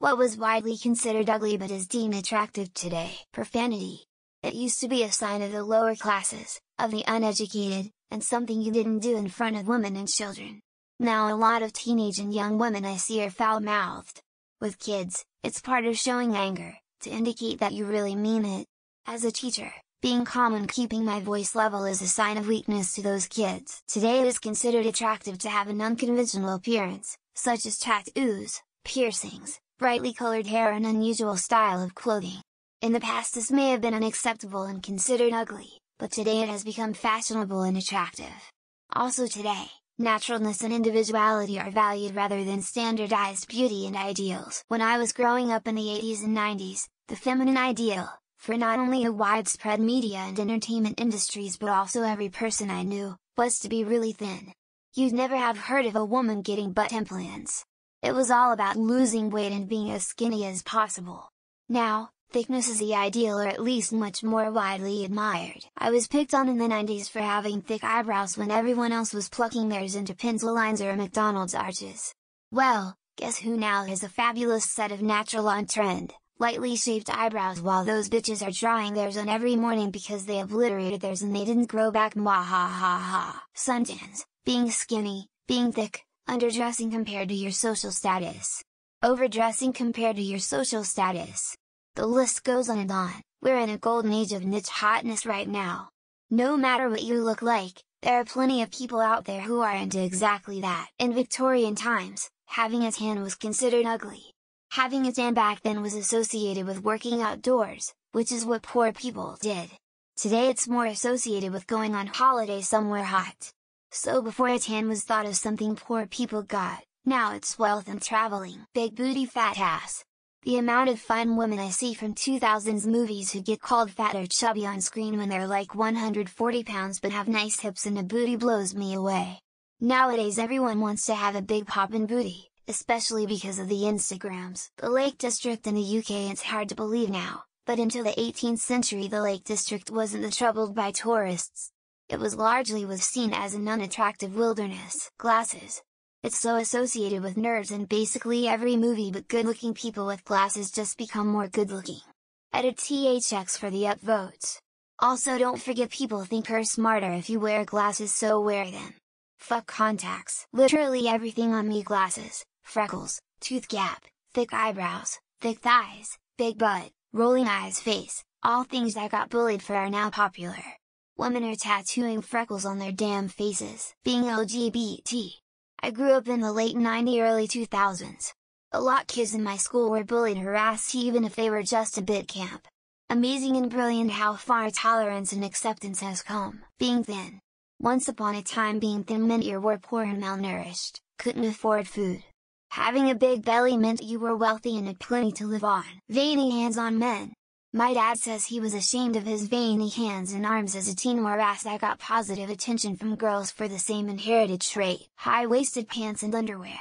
What was widely considered ugly but is deemed attractive today. Profanity. It used to be a sign of the lower classes, of the uneducated, and something you didn't do in front of women and children. Now a lot of teenage and young women I see are foul-mouthed. With kids, it's part of showing anger, to indicate that you really mean it. As a teacher, being calm and keeping my voice level is a sign of weakness to those kids. Today it is considered attractive to have an unconventional appearance, such as tattoos, piercings, brightly colored hair and unusual style of clothing. In the past this may have been unacceptable and considered ugly, but today it has become fashionable and attractive. Also today, naturalness and individuality are valued rather than standardized beauty and ideals. When I was growing up in the 80s and 90s, the feminine ideal, for not only the widespread media and entertainment industries but also every person I knew, was to be really thin. You'd never have heard of a woman getting butt implants. It was all about losing weight and being as skinny as possible. Now, thickness is the ideal, or at least much more widely admired. I was picked on in the 90s for having thick eyebrows when everyone else was plucking theirs into pencil lines or McDonald's arches. Well, guess who now has a fabulous set of natural on-trend, lightly shaped eyebrows while those bitches are drawing theirs on every morning because they obliterated theirs and they didn't grow back. Mwahahaha. Suntans, being skinny, being thick, underdressing compared to your social status. Overdressing compared to your social status. The list goes on and on. We're in a golden age of niche hotness right now. No matter what you look like, there are plenty of people out there who are into exactly that. In Victorian times, having a tan was considered ugly. Having a tan back then was associated with working outdoors, which is what poor people did. Today it's more associated with going on holiday somewhere hot. So before a tan was thought of something poor people got, now it's wealth and traveling. Big booty fat ass. The amount of fine women I see from 2000s movies who get called fat or chubby on screen when they're like 140 pounds but have nice hips and a booty blows me away. Nowadays everyone wants to have a big poppin' booty, especially because of the Instagrams. The Lake District in the UK, it's hard to believe now, but until the 18th century the Lake District wasn't troubled by tourists. It was seen as an unattractive wilderness. Glasses. It's so associated with nerds and basically every movie, but good-looking people with glasses just become more good-looking. Edit THX for the upvotes. Also don't forget people think you're smarter if you wear glasses, so wear them. Fuck contacts. Literally everything on me: glasses, freckles, tooth gap, thick eyebrows, thick thighs, big butt, rolling eyes, face, all things I got bullied for are now popular. Women are tattooing freckles on their damn faces. Being LGBT. I grew up in the late 90s, early 2000s. A lot kids in my school were bullied, harassed even if they were just a bit camp. Amazing and brilliant how far tolerance and acceptance has come. Being thin. Once upon a time being thin meant you were poor and malnourished, couldn't afford food. Having a big belly meant you were wealthy and had plenty to live on. Veiny hands on men. My dad says he was ashamed of his veiny hands and arms as a teen, whereas I got positive attention from girls for the same inherited trait. High-waisted pants and underwear.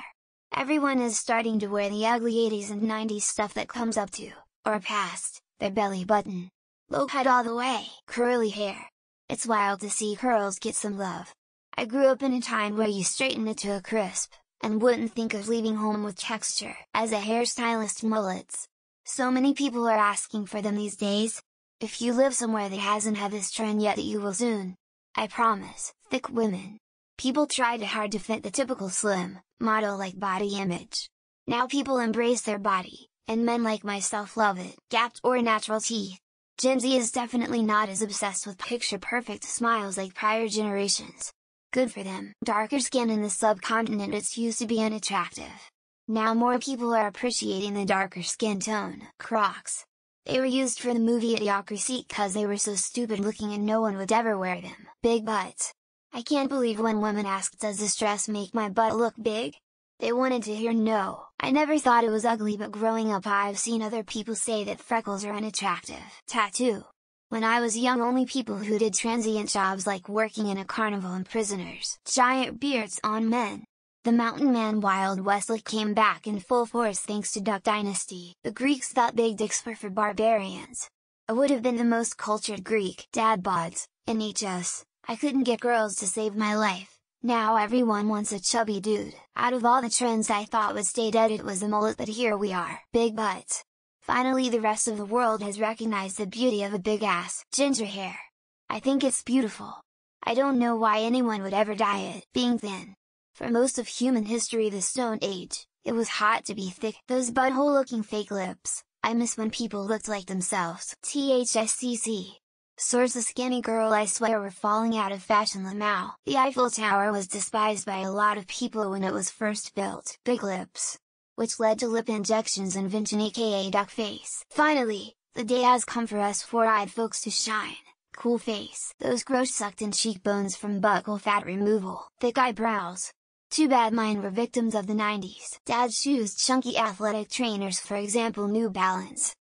Everyone is starting to wear the ugly 80s and 90s stuff that comes up to, or past, their belly button. Low cut all the way. Curly hair. It's wild to see curls get some love. I grew up in a time where you straighten it to a crisp, and wouldn't think of leaving home with texture. As a hairstylist, mullets. So many people are asking for them these days. If you live somewhere that hasn't had this trend yet, that you will soon. I promise. Thick women. People tried hard to fit the typical slim, model-like body image. Now people embrace their body, and men like myself love it. Gapped or natural teeth. Gen Z is definitely not as obsessed with picture-perfect smiles like prior generations. Good for them. Darker skin in the subcontinent, it's used to be unattractive. Now more people are appreciating the darker skin tone. Crocs. They were used for the movie Idiocracy cause they were so stupid looking and no one would ever wear them. Big butts. I can't believe when women asked, does this dress make my butt look big? They wanted to hear no. I never thought it was ugly, but growing up I've seen other people say that freckles are unattractive. Tattoo. When I was young, only people who did transient jobs like working in a carnival and prisoners. Giant beards on men. The mountain man Wild West look came back in full force thanks to Duck Dynasty. The Greeks thought big dicks were for barbarians. I would have been the most cultured Greek. Dad bods, NHS. I couldn't get girls to save my life, Now everyone wants a chubby dude. Out of all the trends I thought would stay dead, it was the mullet, but here we are. Big butts. Finally the rest of the world has recognized the beauty of a big ass. Ginger hair. I think it's beautiful. I don't know why anyone would ever dye it. Being thin. For most of human history, the Stone Age, it was hot to be thick. Those butthole looking fake lips, I miss when people looked like themselves. THSCC. Source: a skinny girl I swear we're falling out of fashion. Lamau. The Eiffel Tower was despised by a lot of people when it was first built. Big lips. Which led to lip injections invention, aka duck face. Finally, the day has come for us four-eyed folks to shine. Cool face. Those gross sucked-in cheekbones from buccal fat removal. Thick eyebrows. Too bad mine were victims of the 90s. Dad's shoes, chunky athletic trainers, for example New Balance.